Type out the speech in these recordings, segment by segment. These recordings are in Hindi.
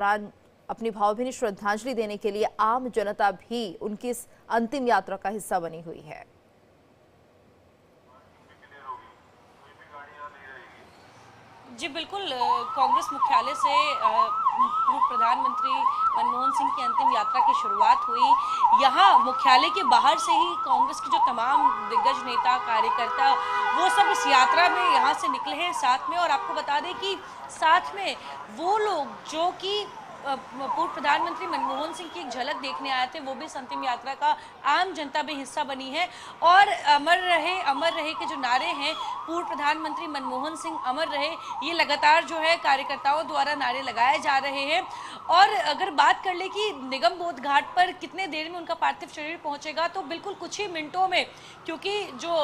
दौरान अपनी भावभीनी श्रद्धांजलि देने के लिए आम जनता भी उनकी इस अंतिम यात्रा का हिस्सा बनी हुई है। जी बिल्कुल, कांग्रेस मुख्यालय से पूर्व प्रधानमंत्री मनमोहन सिंह की अंतिम यात्रा की शुरुआत हुई। यहाँ मुख्यालय के बाहर से ही कांग्रेस के जो तमाम दिग्गज नेता कार्यकर्ता वो सब इस यात्रा में यहाँ से निकले हैं साथ में। और आपको बता दें कि साथ में वो लोग जो कि पूर्व प्रधानमंत्री मनमोहन सिंह की एक झलक देखने आए थे, वो भी इस अंतिम यात्रा का आम जनता में हिस्सा बनी है। और अमर रहे के जो नारे हैं, पूर्व प्रधानमंत्री मनमोहन सिंह अमर रहे, ये लगातार जो है कार्यकर्ताओं द्वारा नारे लगाए जा रहे हैं। और अगर बात कर ले कि निगम बोध घाट पर कितने देर में उनका पार्थिव शरीर पहुंचेगा, तो बिल्कुल कुछ ही मिनटों में, क्योंकि जो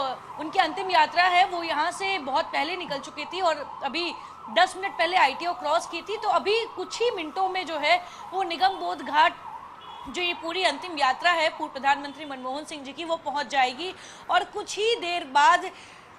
उनकी अंतिम यात्रा है वो यहाँ से बहुत पहले निकल चुकी थी और अभी 10 मिनट पहले ITO क्रॉस की थी। तो अभी कुछ ही मिनटों में जो है वो निगम बोध घाट, जो ये पूरी अंतिम यात्रा है पूर्व प्रधानमंत्री मनमोहन सिंह जी की, वो पहुंच जाएगी। और कुछ ही देर बाद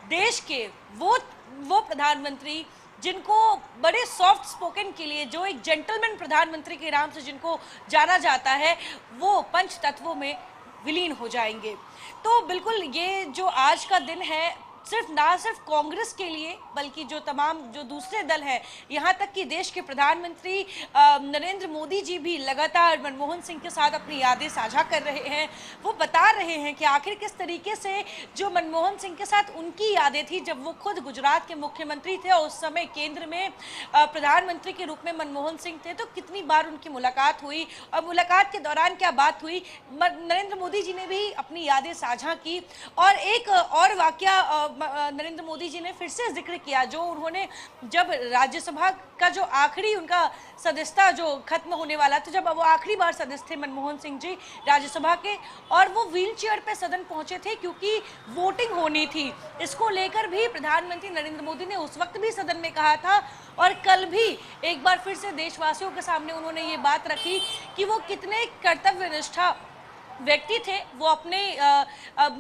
देश के वो प्रधानमंत्री जिनको बड़े सॉफ्ट स्पोकन के लिए, जो एक जेंटलमैन प्रधानमंत्री के नाम से जिनको जाना जाता है, वो पंच तत्वों में विलीन हो जाएंगे। तो बिल्कुल ये जो आज का दिन है, ना सिर्फ कांग्रेस के लिए बल्कि जो दूसरे दल हैं, यहाँ तक कि देश के प्रधानमंत्री नरेंद्र मोदी जी भी लगातार मनमोहन सिंह के साथ अपनी यादें साझा कर रहे हैं। वो बता रहे हैं कि आखिर किस तरीके से जो मनमोहन सिंह के साथ उनकी यादें थी जब वो खुद गुजरात के मुख्यमंत्री थे और उस समय केंद्र में प्रधानमंत्री के रूप में मनमोहन सिंह थे, तो कितनी बार उनकी मुलाकात हुई और मुलाकात के दौरान क्या बात हुई। नरेंद्र मोदी जी ने भी अपनी यादें साझा की। और एक और वाकया नरेंद्र मोदी जी ने फिर से जिक्र किया, जो उन्होंने जब राज्यसभा का जो आखिरी उनका सदस्यता जो खत्म होने वाला था, जब वो आखिरी बार सदस्य थे मनमोहन सिंह जी राज्यसभा के, और वो व्हील चेयर पे सदन पहुंचे थे क्योंकि वोटिंग होनी थी। इसको लेकर भी प्रधानमंत्री नरेंद्र मोदी ने उस वक्त भी सदन में कहा था और कल भी एक बार फिर से देशवासियों के सामने उन्होंने ये बात रखी कि वो कितने कर्तव्यनिष्ठा व्यक्ति थे। वो अपने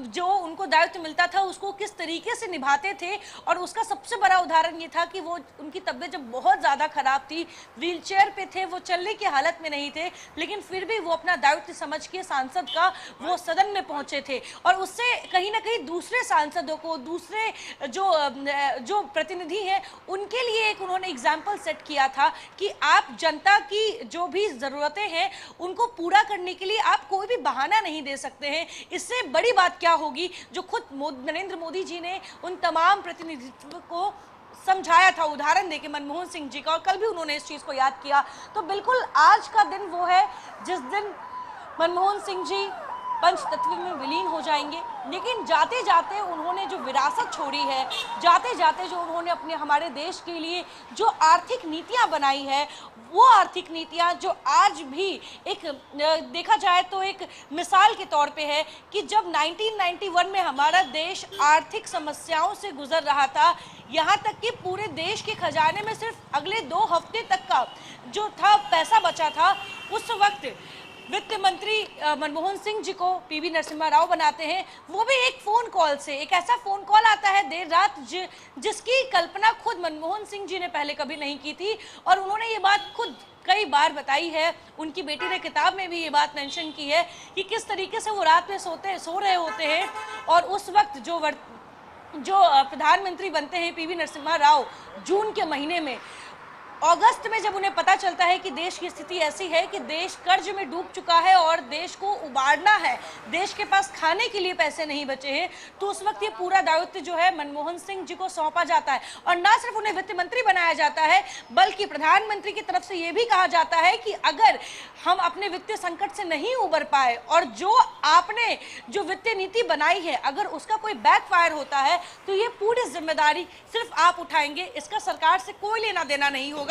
जो उनको दायित्व मिलता था उसको किस तरीके से निभाते थे। और उसका सबसे बड़ा उदाहरण ये था कि वो उनकी तबीयत जब बहुत ज़्यादा खराब थी, व्हीलचेयर पे थे, वो चलने की हालत में नहीं थे, लेकिन फिर भी वो अपना दायित्व समझ के सांसद का वो सदन में पहुंचे थे। और उससे कहीं ना कहीं दूसरे सांसदों को, दूसरे जो प्रतिनिधि हैं, उनके लिए एक उन्होंने एग्जाम्पल सेट किया था कि आप जनता की जो भी ज़रूरतें हैं उनको पूरा करने के लिए आप कोई भी बहाना नहीं दे सकते हैं। इससे बड़ी बात क्या होगी जो खुद नरेंद्र मोदी जी ने उन तमाम प्रतिनिधित्व को समझाया था, उदाहरण देके मनमोहन सिंह जी का, और कल भी उन्होंने इस चीज को याद किया। तो बिल्कुल आज का दिन वो है जिस दिन मनमोहन सिंह जी पंच तत्व में विलीन हो जाएंगे। लेकिन जाते जाते उन्होंने जो विरासत छोड़ी है, जाते जाते जो उन्होंने अपने हमारे देश के लिए जो आर्थिक नीतियां बनाई है, वो आर्थिक नीतियां जो आज भी एक देखा जाए तो एक मिसाल के तौर पे है कि जब 1991 में हमारा देश आर्थिक समस्याओं से गुजर रहा था, यहाँ तक कि पूरे देश के खजाने में सिर्फ अगले 2 हफ्ते तक का जो था पैसा बचा था, उस वक्त वित्त मंत्री मनमोहन सिंह जी को PV नरसिम्हा राव बनाते हैं। वो भी एक फ़ोन कॉल से, एक ऐसा फ़ोन कॉल आता है देर रात जिसकी कल्पना खुद मनमोहन सिंह जी ने पहले कभी नहीं की थी। और उन्होंने ये बात खुद कई बार बताई है, उनकी बेटी ने किताब में भी ये बात मेंशन की है कि किस तरीके से वो रात में सो रहे होते हैं और उस वक्त जो प्रधानमंत्री बनते हैं PV नरसिम्हा राव जून के महीने में, अगस्त में जब उन्हें पता चलता है कि देश की स्थिति ऐसी है कि देश कर्ज में डूब चुका है और देश को उबारना है, देश के पास खाने के लिए पैसे नहीं बचे हैं, तो उस वक्त ये पूरा दायित्व जो है मनमोहन सिंह जी को सौंपा जाता है। और ना सिर्फ उन्हें वित्त मंत्री बनाया जाता है, बल्कि प्रधानमंत्री की तरफ से ये भी कहा जाता है कि अगर हम अपने वित्तीय संकट से नहीं उबर पाए और जो आपने जो वित्तीय नीति बनाई है अगर उसका कोई बैकफायर होता है, तो ये पूरी जिम्मेदारी सिर्फ आप उठाएंगे, इसका सरकार से कोई लेना देना नहीं होगा।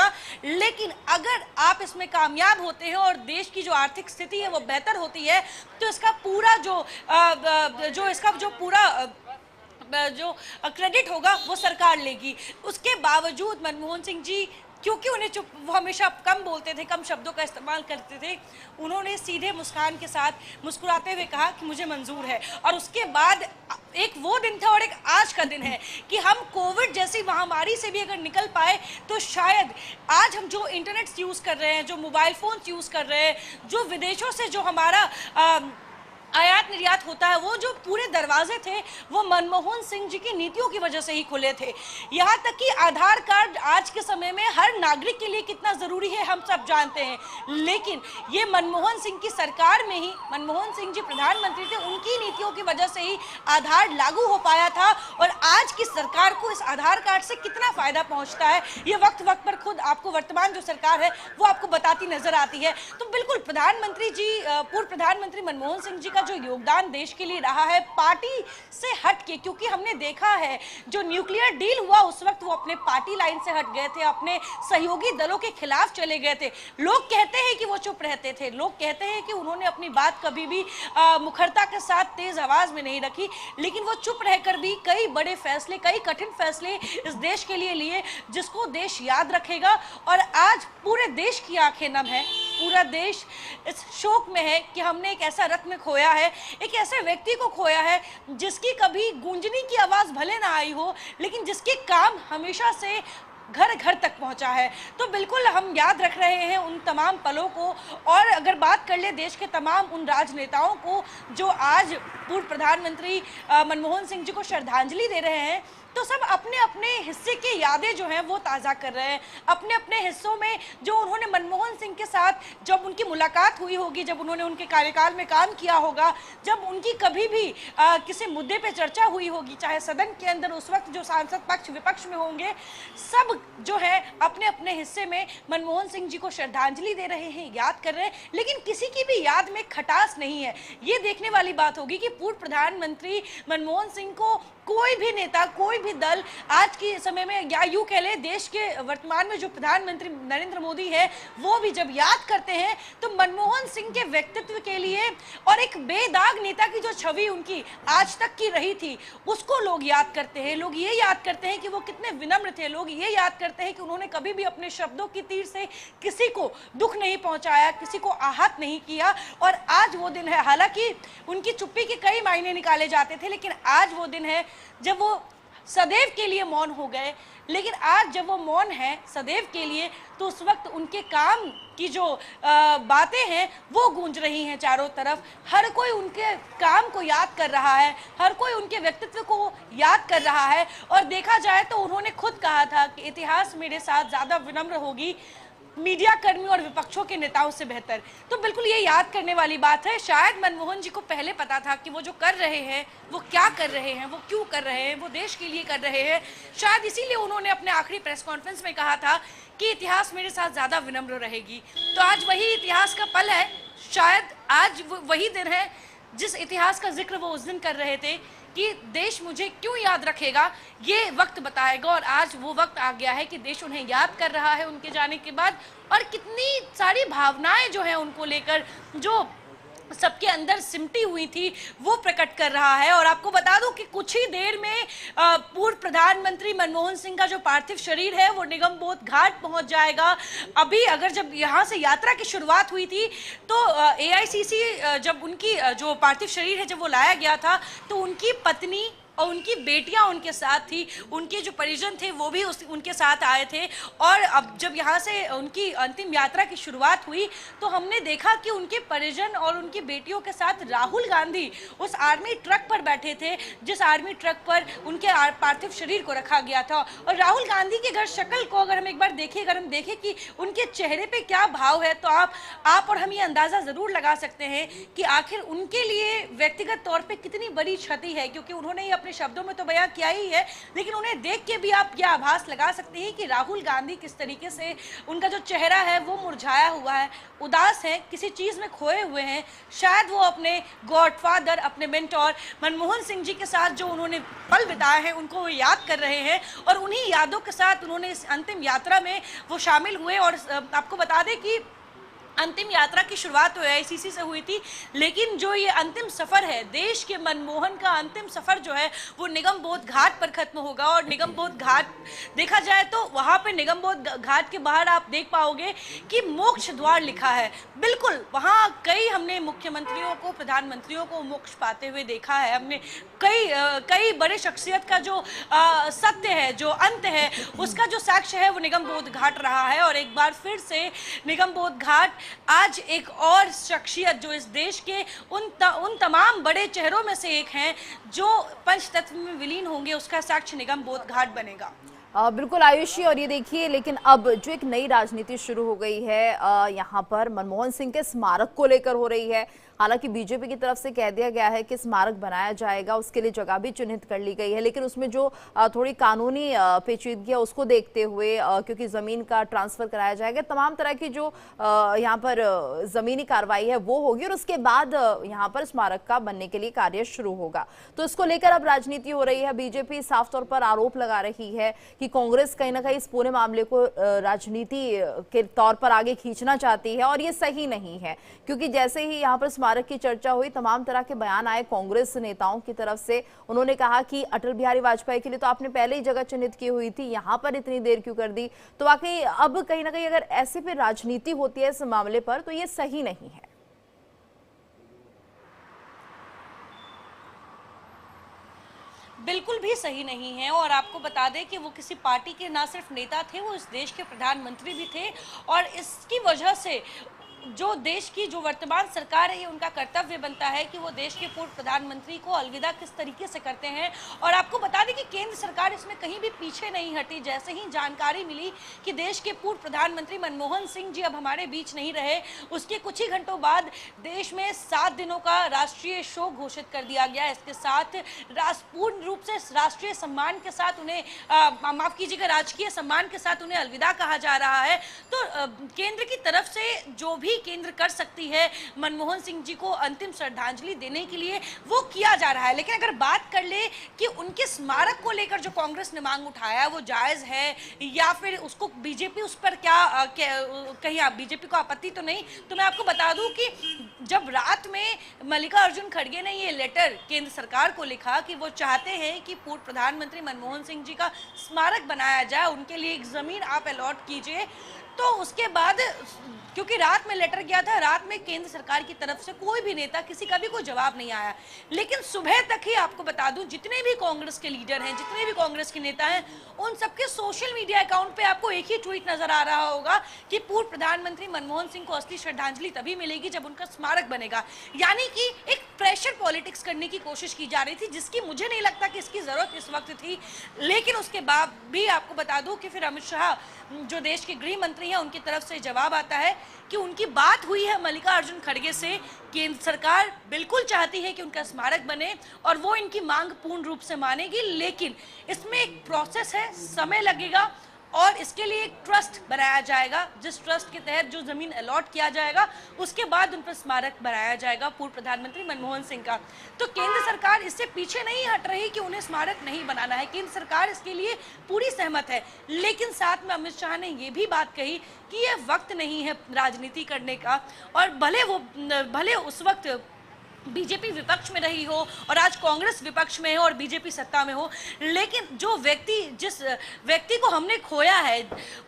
लेकिन अगर आप इसमें कामयाब होते हैं और देश की जो आर्थिक स्थिति है वो बेहतर होती है, तो इसका पूरा जो क्रेडिट होगा वो सरकार लेगी। उसके बावजूद मनमोहन सिंह जी क्योंकि उन्हें चुप, वो हमेशा कम बोलते थे, कम शब्दों का इस्तेमाल करते थे, उन्होंने सीधे मुस्कान के साथ मुस्कुराते हुए कहा कि मुझे मंजूर है। और उसके बाद एक वो दिन था और एक आज का दिन है कि हम कोविड जैसी महामारी से भी अगर निकल पाए तो शायद आज हम जो इंटरनेट यूज़ कर रहे हैं, जो मोबाइल फ़ोन यूज़ कर रहे हैं, जो विदेशों से जो हमारा आयात निर्यात होता है, वो जो पूरे दरवाजे थे वो मनमोहन सिंह जी की नीतियों की वजह से ही खुले थे। यहाँ तक कि आधार कार्ड आज के समय में हर नागरिक के लिए कितना ज़रूरी है हम सब जानते हैं, लेकिन ये मनमोहन सिंह की सरकार में ही, मनमोहन सिंह जी प्रधानमंत्री थे, उनकी नीतियों की वजह से ही आधार लागू हो पाया था। और आज की सरकार को इस आधार कार्ड से कितना फ़ायदा पहुँचता है, ये वक्त वक्त पर खुद आपको वर्तमान जो सरकार है वो आपको बताती नजर आती है। तो बिल्कुल प्रधानमंत्री जी, पूर्व प्रधानमंत्री मनमोहन सिंह जी का जो योगदान देश के लिए रहा है पार्टी से हट के, क्योंकि हमने देखा है जो न्यूक्लियर डील हुआ उस वक्त वो अपने पार्टी लाइन से हट गए थे, अपने सहयोगी दलों के खिलाफ चले गए थे। लोग कहते हैं कि वो चुप रहते थे, लोग कहते हैं कि उन्होंने अपनी बात कभी भी मुखरता के साथ तेज आवाज में नहीं रखी, लेकिन वो चुप रहकर भी कई बड़े फैसले, कई कठिन फैसले इस देश के लिए लिए जिसको देश याद रखेगा। और आज पूरे देश की आंखें नम है, पूरा देश इस शोक में है कि हमने एक ऐसा रत्न खोया है, एक ऐसे व्यक्ति को खोया है जिसकी कभी गूंजने की आवाज़ भले ना आई हो, लेकिन जिसके काम हमेशा से घर घर तक पहुंचा है। तो बिल्कुल हम याद रख रहे हैं उन तमाम पलों को। और अगर बात कर ले देश के तमाम उन राजनेताओं को जो आज पूर्व प्रधानमंत्री मनमोहन सिंह जी को श्रद्धांजलि दे रहे हैं, तो सब अपने अपने हिस्से की यादें जो हैं वो ताज़ा कर रहे हैं। अपने अपने हिस्सों में जो उन्होंने मनमोहन सिंह के साथ जब उनकी मुलाकात हुई होगी, जब उन्होंने उनके कार्यकाल में काम किया होगा, जब उनकी कभी भी किसी मुद्दे पे चर्चा हुई होगी, चाहे सदन के अंदर उस वक्त जो सांसद पक्ष विपक्ष में होंगे, सब जो है अपने अपने हिस्से में मनमोहन सिंह जी को श्रद्धांजलि दे रहे हैं, याद कर रहे हैं, लेकिन किसी की भी याद में खटास नहीं है। ये देखने वाली बात होगी कि पूर्व प्रधानमंत्री मनमोहन सिंह को कोई भी नेता, कोई भी दल आज के समय में, या यूं कह ले देश के वर्तमान में जो प्रधानमंत्री नरेंद्र मोदी है, वो भी जब याद करते हैं तो मनमोहन सिंह के व्यक्तित्व के लिए और एक बेदाग नेता की जो छवि उनकी आज तक की रही थी उसको लोग याद करते हैं। लोग ये याद करते हैं कि वो कितने विनम्र थे, लोग ये याद करते हैं कि उन्होंने कभी भी अपने शब्दों की तीर से किसी को दुख नहीं पहुंचाया, किसी को आहत नहीं किया। और आज वो दिन है, हालांकि उनकी चुप्पी के कई मायने निकाले जाते थे, लेकिन आज वो दिन है जब वो सदैव के लिए मौन हो गए। लेकिन आज जब वो मौन है सदैव के लिए, तो उस वक्त उनके काम की जो बातें हैं वो गूंज रही हैं चारों तरफ। हर कोई उनके काम को याद कर रहा है, हर कोई उनके व्यक्तित्व को याद कर रहा है। और देखा जाए तो उन्होंने खुद कहा था कि इतिहास मेरे साथ ज़्यादा विनम्र होगी, मीडिया कर्मी और विपक्षों के नेताओं से बेहतर। तो बिल्कुल ये याद करने वाली बात है। शायद मनमोहन जी को पहले पता था कि वो जो कर रहे हैं, वो क्या कर रहे हैं, वो क्यों कर रहे हैं, वो देश के लिए कर रहे हैं। शायद इसीलिए उन्होंने अपने आखिरी प्रेस कॉन्फ्रेंस में कहा था कि इतिहास मेरे साथ ज़्यादा विनम्र रहेगी। तो आज वही इतिहास का पल है, शायद आज वही दिन है जिस इतिहास का जिक्र वो उस दिन कर रहे थे कि देश मुझे क्यों याद रखेगा, ये वक्त बताएगा। और आज वो वक्त आ गया है कि देश उन्हें याद कर रहा है उनके जाने के बाद, और कितनी सारी भावनाएं जो हैं उनको लेकर, जो सबके अंदर सिमटी हुई थी, वो प्रकट कर रहा है। और आपको बता दूं कि कुछ ही देर में पूर्व प्रधानमंत्री मनमोहन सिंह का जो पार्थिव शरीर है वो निगमबोध घाट पहुंच जाएगा। अभी अगर जब यहाँ से यात्रा की शुरुआत हुई थी तो AICC जब उनकी जो पार्थिव शरीर है जब वो लाया गया था तो उनकी पत्नी और उनकी बेटियां उनके साथ थी, उनके जो परिजन थे वो भी उनके साथ आए थे। और अब जब यहाँ से उनकी अंतिम यात्रा की शुरुआत हुई तो हमने देखा कि उनके परिजन और उनकी बेटियों के साथ राहुल गांधी उस आर्मी ट्रक पर बैठे थे जिस आर्मी ट्रक पर उनके पार्थिव शरीर को रखा गया था। और राहुल गांधी की अगर शक्ल को अगर हम एक बार देखें, अगर हम देखें कि उनके चेहरे पर क्या भाव है, तो आप और हम ये अंदाज़ा ज़रूर लगा सकते हैं कि आखिर उनके लिए व्यक्तिगत तौर पर कितनी बड़ी क्षति है। क्योंकि उन्होंने अपने शब्दों में तो बयां किया ही है, लेकिन उन्हें देख के भी आप यह आभास लगा सकते हैं कि राहुल गांधी किस तरीके से उनका जो चेहरा है वो मुरझाया हुआ है, उदास है, किसी चीज़ में खोए हुए हैं। शायद वो अपने गॉडफादर, अपने मेंटोर मनमोहन सिंह जी के साथ जो उन्होंने पल बिताए हैं उनको वो याद कर रहे हैं, और उन्हीं यादों के साथ उन्होंने इस अंतिम यात्रा में वो शामिल हुए। और आपको बता दें कि अंतिम यात्रा की शुरुआत तो एआईसीसी से हुई थी, लेकिन जो ये अंतिम सफर है, देश के मनमोहन का अंतिम सफर जो है वो निगम बोध घाट पर खत्म होगा। और निगम बोध घाट देखा जाए तो वहां पे निगम बोध घाट के बाहर आप देख पाओगे कि मोक्ष द्वार लिखा है। बिल्कुल वहां कई हमने मुख्यमंत्रियों को, प्रधानमंत्रियों को मोक्ष पाते हुए देखा है। हमने कई बड़े शख्सियत का जो सत्य है, जो अंत है, उसका जो साक्ष्य है वो निगम बोध घाट रहा है। और एक बार फिर से निगम बोध घाट आज एक और शख्सियत जो इस देश के उन तमाम बड़े चेहरों में से एक हैं जो पंचतत्व में विलीन होंगे, उसका साक्ष्य निगम बोध घाट बनेगा। बिल्कुल आयुषी, और ये देखिए लेकिन अब जो एक नई राजनीति शुरू हो गई है यहाँ पर मनमोहन सिंह के स्मारक को लेकर हो रही है। हालांकि बीजेपी की तरफ से कह दिया गया है कि स्मारक बनाया जाएगा, उसके लिए जगह भी चिन्हित कर ली गई है, लेकिन उसमें जो थोड़ी कानूनी पेचीदगी है उसको देखते हुए, क्योंकि जमीन का ट्रांसफर कराया जाएगा, तमाम तरह की जो यहाँ पर जमीनी कार्रवाई है वो होगी और उसके बाद यहाँ पर स्मारक का बनने के लिए कार्य शुरू होगा। तो इसको लेकर अब राजनीति हो रही है। बीजेपी साफ तौर पर आरोप लगा रही है कि कांग्रेस कहीं ना कहीं इस पूरे मामले को राजनीति के तौर पर आगे खींचना चाहती है, और ये सही नहीं है, क्योंकि जैसे ही यहाँ पर स्मारक की चर्चा हुई, तमाम तरह के बयान आए कांग्रेस नेताओं की तरफ से। उन्होंने कहा कि अटल बिहारी वाजपेयी के लिए तो आपने पहले ही जगह चिन्हित की हुई थी, यहाँ पर इतनी देर क्यों कर दी। तो वाकई अब कहीं ना कहीं अगर ऐसे पे राजनीति होती है इस मामले पर तो ये सही नहीं है। बिल्कुल भी सही नहीं है। और आपको बता दें कि वो किसी पार्टी के ना सिर्फ नेता थे, वो इस देश के प्रधानमंत्री भी थे। और इसकी वजह से जो देश की जो वर्तमान सरकार है, ये उनका कर्तव्य बनता है कि वो देश के पूर्व प्रधानमंत्री को अलविदा किस तरीके से करते हैं। और आपको बता दें कि केंद्र सरकार इसमें कहीं भी पीछे नहीं हटी। जैसे ही जानकारी मिली कि देश के पूर्व प्रधानमंत्री मनमोहन सिंह जी अब हमारे बीच नहीं रहे, उसके कुछ ही घंटों बाद देश में 7 दिनों का राष्ट्रीय शोक घोषित कर दिया गया। इसके साथ पूर्ण रूप से राष्ट्रीय सम्मान के साथ उन्हें, माफ कीजिएगा, राजकीय सम्मान के साथ उन्हें अलविदा कहा जा रहा है। तो केंद्र की तरफ से जो भी केंद्र कर सकती है मनमोहन सिंह जी को अंतिम श्रद्धांजलि देने के लिए, वो किया जा रहा है। लेकिन अगर बात कर ले कि उनके स्मारक को लेकर जो कांग्रेस ने मांग उठाया है वो जायज है या फिर उसको बीजेपी उस पर कहीं बीजेपी को आपत्ति तो नहीं, तो मैं आपको बता दूं कि जब रात में मल्लिकार्जुन खड़गे ने ये लेटर केंद्र सरकार को लिखा कि वो चाहते हैं कि पूर्व प्रधानमंत्री मनमोहन सिंह जी का स्मारक बनाया जाए, उनके लिए एक जमीन आप अलॉट कीजिए, तो उसके बाद क्योंकि रात में लेटर गया था, रात में केंद्र सरकार की तरफ से कोई भी नेता, किसी का भी कोई जवाब नहीं आया। लेकिन सुबह तक ही आपको बता दूं, जितने भी कांग्रेस के लीडर हैं, जितने भी कांग्रेस के नेता हैं, उन सबके सोशल मीडिया अकाउंट पे आपको एक ही ट्वीट नजर आ रहा होगा कि पूर्व प्रधानमंत्री मनमोहन सिंह को असली श्रद्धांजलि तभी मिलेगी जब उनका स्मारक बनेगा। यानी कि एक प्रेशर पॉलिटिक्स करने की कोशिश की जा रही थी, जिसकी मुझे नहीं लगता कि इसकी जरूरत इस वक्त थी। लेकिन उसके बाद भी आपको बता दूं कि फिर अमित शाह जो देश के गृह मंत्री हैं, उनकी तरफ से जवाब आता है कि उनकी बात हुई है मल्लिकार्जुन खड़गे से। केंद्र सरकार बिल्कुल चाहती है कि उनका स्मारक बने और वो इनकी मांग पूर्ण रूप से मानेगी, लेकिन इसमें एक प्रोसेस है, समय लगेगा और इसके लिए एक ट्रस्ट बनाया जाएगा, जिस ट्रस्ट के तहत जो जमीन अलॉट किया जाएगा उसके बाद उन पर स्मारक बनाया जाएगा पूर्व प्रधानमंत्री मनमोहन सिंह का। तो केंद्र सरकार इससे पीछे नहीं हट रही कि उन्हें स्मारक नहीं बनाना है, केंद्र सरकार इसके लिए पूरी सहमत है। लेकिन साथ में अमित शाह ने ये भी बात कही कि ये वक्त नहीं है राजनीति करने का, और भले उस वक्त बीजेपी विपक्ष में रही हो और आज कांग्रेस विपक्ष में है और बीजेपी सत्ता में हो, लेकिन जिस व्यक्ति को हमने खोया है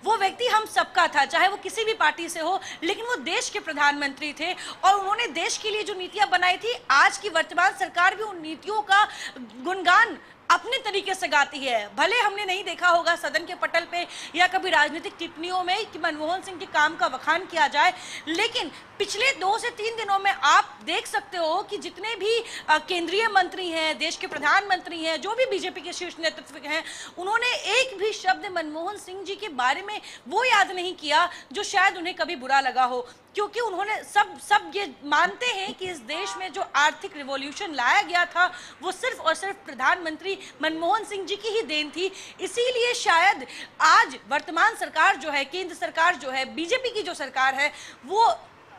वो व्यक्ति हम सबका था, चाहे वो किसी भी पार्टी से हो, लेकिन वो देश के प्रधानमंत्री थे और उन्होंने देश के लिए जो नीतियां बनाई थी, आज की वर्तमान सरकार भी उन नीतियों का गुणगान अपने तरीके से गाती है। भले हमने नहीं देखा होगा सदन के पटल पे या कभी राजनीतिक टिप्पणियों में कि मनमोहन सिंह के काम का बखान किया जाए, लेकिन पिछले 2 से 3 दिनों में आप देख सकते हो कि जितने भी केंद्रीय मंत्री हैं, देश के प्रधानमंत्री हैं, जो भी बीजेपी के शीर्ष नेतृत्व के हैं, उन्होंने एक भी शब्द मनमोहन सिंह जी के बारे में वो याद नहीं किया जो शायद उन्हें कभी बुरा लगा हो, क्योंकि उन्होंने सब ये मानते हैं कि इस देश में जो आर्थिक रिवॉल्यूशन लाया गया था वो सिर्फ और सिर्फ प्रधानमंत्री मनमोहन सिंह जी की ही देन थी। इसीलिए शायद आज वर्तमान सरकार जो है, केंद्र सरकार जो है, बीजेपी की जो सरकार है, वो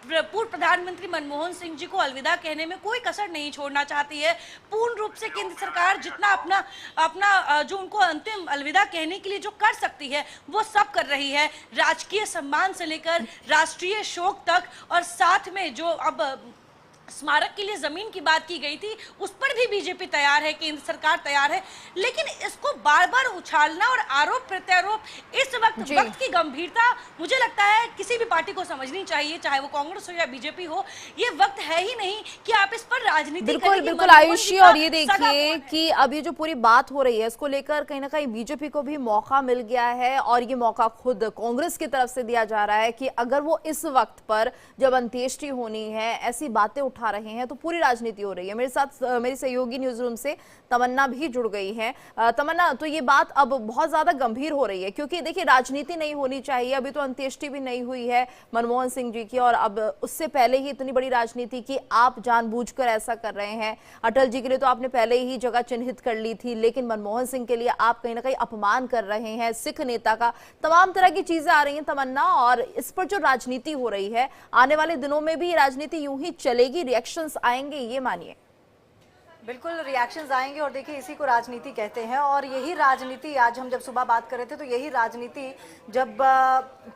पूर्व प्रधानमंत्री मनमोहन सिंह जी को अलविदा कहने में कोई कसर नहीं छोड़ना चाहती है। पूर्ण रूप से केंद्र सरकार जितना अपना अपना जो उनको अंतिम अलविदा कहने के लिए जो कर सकती है वो सब कर रही है, राजकीय सम्मान से लेकर राष्ट्रीय शोक तक, और साथ में जो अब स्मारक के लिए जमीन की बात की गई थी उस पर भी बीजेपी तैयार है, केंद्र सरकार तैयार है। लेकिन इसको बार बार उछालना और आरोप प्रत्यारोप, इस वक्त की गंभीरता मुझे लगता है किसी भी पार्टी को समझनी चाहिए, चाहे वो कांग्रेस हो या बीजेपी हो। ये वक्त है ही नहीं कि आप इस पर राजनीति बिल्कुल बिल्कुल आयुषी। और ये देखिए कि अब ये जो पूरी बात हो रही है इसको लेकर कहीं ना कहीं बीजेपी को भी मौका मिल गया है, और ये मौका खुद कांग्रेस की तरफ से दिया जा रहा है कि अगर वो इस वक्त पर जब अंत्येष्टि होनी है ऐसी बातें उठा रहे हैं तो पूरी राजनीति हो रही है। मेरे साथ मेरी सहयोगी न्यूज रूम से तमन्ना भी जुड़ गई है। तमन्ना, तो ये बात अब बहुत ज्यादा गंभीर हो रही है क्योंकि देखिए राजनीति नहीं होनी चाहिए, अभी तो अंत्येष्टि भी नहीं हुई है मनमोहन सिंह जी की, और अब उससे पहले ही इतनी बड़ी राजनीति की आप जानबूझकर ऐसा कर रहे हैं। अटल जी के लिए तो आपने पहले ही जगह चिन्हित कर ली थी, लेकिन मनमोहन सिंह के लिए आप कहीं ना कहीं अपमान कर रहे हैं, सिख नेता का। तमाम तरह की चीजें आ रही हैं तमन्ना, और इस पर जो राजनीति हो रही है आने वाले दिनों में भी राजनीति यूं ही चलेगी, रिएक्शंस आएंगे, ये मानिए? बिल्कुल रिएक्शंस आएंगे, और देखिए इसी को राजनीति कहते हैं। और यही राजनीति आज हम जब सुबह बात कर रहे थे तो यही राजनीति जब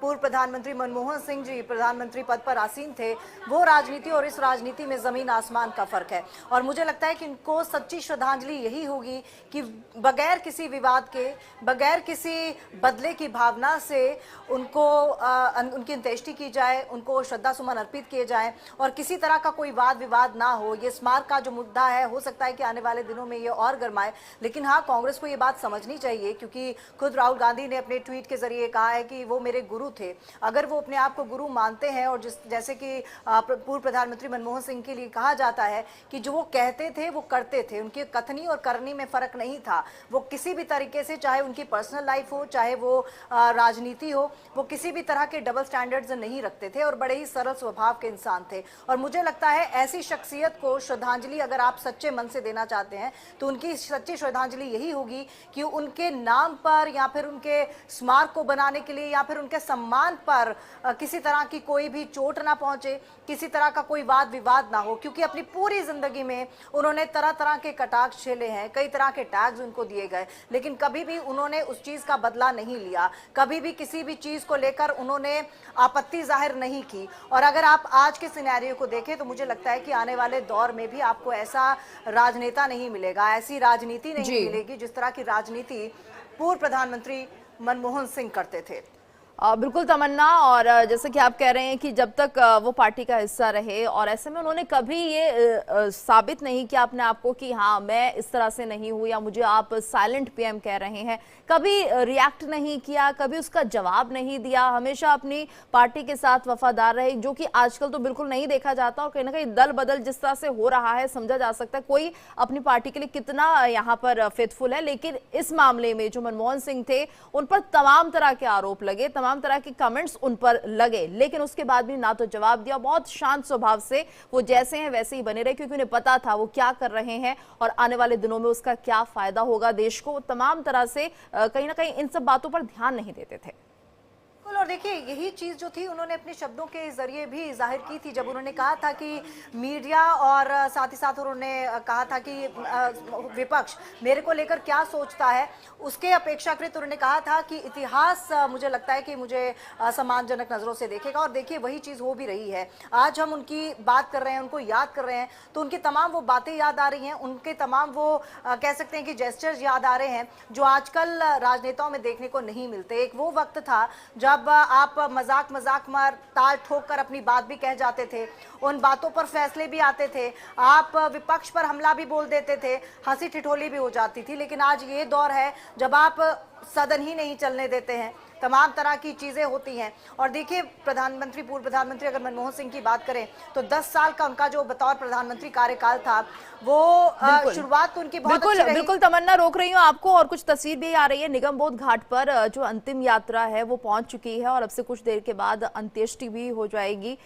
पूर्व प्रधानमंत्री मनमोहन सिंह जी प्रधानमंत्री पद पर आसीन थे, वो राजनीति और इस राजनीति में जमीन आसमान का फर्क है। और मुझे लगता है कि इनको सच्ची श्रद्धांजलि यही होगी कि बगैर किसी विवाद के, बगैर किसी बदले की भावना से उनको उनकी अंत्येष्टि की जाए, उनको श्रद्धा सुमन अर्पित किए जाए, और किसी तरह का कोई वाद विवाद ना हो। ये स्मारक का जो मुद्दा है हो सकता है कि आने वाले दिनों में ये और गरमाए, लेकिन हाँ, कांग्रेस को ये बात समझनी चाहिए, क्योंकि खुद राहुल गांधी ने अपने ट्वीट के जरिए कहा है कि वो मेरे गुरु थे। अगर वो अपने आप को गुरु मानते हैं, और जैसे कि पूर्व प्रधानमंत्री मनमोहन सिंह के लिए कहा जाता है कि जो वो कहते थे वो करते थे, उनकी कथनी और करनी में फर्क नहीं था। वो किसी भी तरीके से, चाहे उनकी पर्सनल लाइफ हो चाहे वो राजनीति हो, वो किसी भी तरह के डबल स्टैंडर्ड्स नहीं रखते थे, और बड़े ही सरल स्वभाव के इंसान थे। और मुझे लगता है ऐसी शख्सियत को श्रद्धांजलि अगर आप सच्चे मन से देना चाहते हैं तो उनकी सच्ची श्रद्धांजलि यही होगी कि उनके नाम पर या फिर उनके स्मारक को बनाने के लिए या फिर उनके सम्मान पर किसी तरह की कोई भी चोट ना पहुंचे, किसी तरह का कोई वाद विवाद ना हो। क्योंकि अपनी पूरी जिंदगी में उन्होंने तरह तरह के कटाक्ष झेले हैं, कई तरह के टैग्स उनको दिए गए, लेकिन कभी भी उन्होंने उस चीज का बदला नहीं लिया, कभी भी किसी भी चीज को लेकर उन्होंने आपत्ति जाहिर नहीं की। और अगर आप आज के सिनेरियो को देखें तो मुझे लगता है कि आने वाले दौर में भी आपको ऐसा राजनेता नहीं मिलेगा, ऐसी राजनीति नहीं मिलेगी जिस तरह की राजनीति पूर्व प्रधानमंत्री मनमोहन सिंह करते थे। बिल्कुल तमन्ना, और जैसे कि आप कह रहे हैं कि जब तक वो पार्टी का हिस्सा रहे, और ऐसे में उन्होंने कभी ये साबित नहीं किया अपने आप को कि हाँ मैं इस तरह से नहीं हूँ, या मुझे आप साइलेंट पीएम कह रहे हैं, कभी रिएक्ट नहीं किया, कभी उसका जवाब नहीं दिया, हमेशा अपनी पार्टी के साथ वफादार रहे, जो कि आजकल तो बिल्कुल नहीं देखा जाता। और कहीं ना कहीं दल बदल जिस तरह से हो रहा है समझा जा सकता है कोई अपनी पार्टी के लिए कितना यहाँ पर फेथफुल है, लेकिन इस मामले में जो मनमोहन सिंह थे उन पर तमाम तरह के आरोप लगे, तमाम तरह के कमेंट्स उन पर लगे, लेकिन उसके बाद भी ना तो जवाब दिया, बहुत शांत स्वभाव से वो जैसे हैं वैसे ही बने रहे, क्योंकि उन्हें पता था वो क्या कर रहे हैं और आने वाले दिनों में उसका क्या फायदा होगा देश को। तमाम तरह से कहीं ना कहीं इन सब बातों पर ध्यान नहीं देते थे। और देखिए यही चीज जो थी उन्होंने अपने शब्दों के जरिए भी जाहिर की थी, जब उन्होंने कहा था कि मीडिया और साथ ही साथ उन्होंने कहा था कि विपक्ष मेरे को लेकर क्या सोचता है, उसके अपेक्षाकृत उन्होंने कहा था कि इतिहास मुझे लगता है कि मुझे सम्मानजनक नजरों से देखेगा। और देखिए वही चीज हो भी रही है। आज हम उनकी बात कर रहे हैं, उनको याद कर रहे हैं, तो उनकी तमाम वो बातें याद आ रही हैं, उनके तमाम वो कह सकते हैं कि जेस्चर्स याद आ रहे हैं जो आजकल राजनेताओं में देखने को नहीं मिलते। एक वो वक्त था जब आप मजाक में ताल ठोक कर अपनी बात भी कह जाते थे, उन बातों पर फैसले भी आते थे, आप विपक्ष पर हमला भी बोल देते थे, हंसी ठिठोली भी हो जाती थी। लेकिन आज ये दौर है जब आप सदन ही नहीं चलने देते हैं, तमाम तरह की चीजें होती हैं। और देखिए प्रधानमंत्री, पूर्व प्रधानमंत्री अगर मनमोहन सिंह की बात करें तो 10 साल का उनका जो बतौर प्रधानमंत्री कार्यकाल था वो शुरुआत तो उनकी बहुत अच्छी रही। बिल्कुल तमन्ना, रोक रही हूँ आपको, और कुछ तस्वीर भी आ रही है। निगम बोध घाट पर जो अंतिम यात्रा है वो पहुंच चुकी है, और अब से कुछ देर के बाद अंत्येष्टि भी हो जाएगी।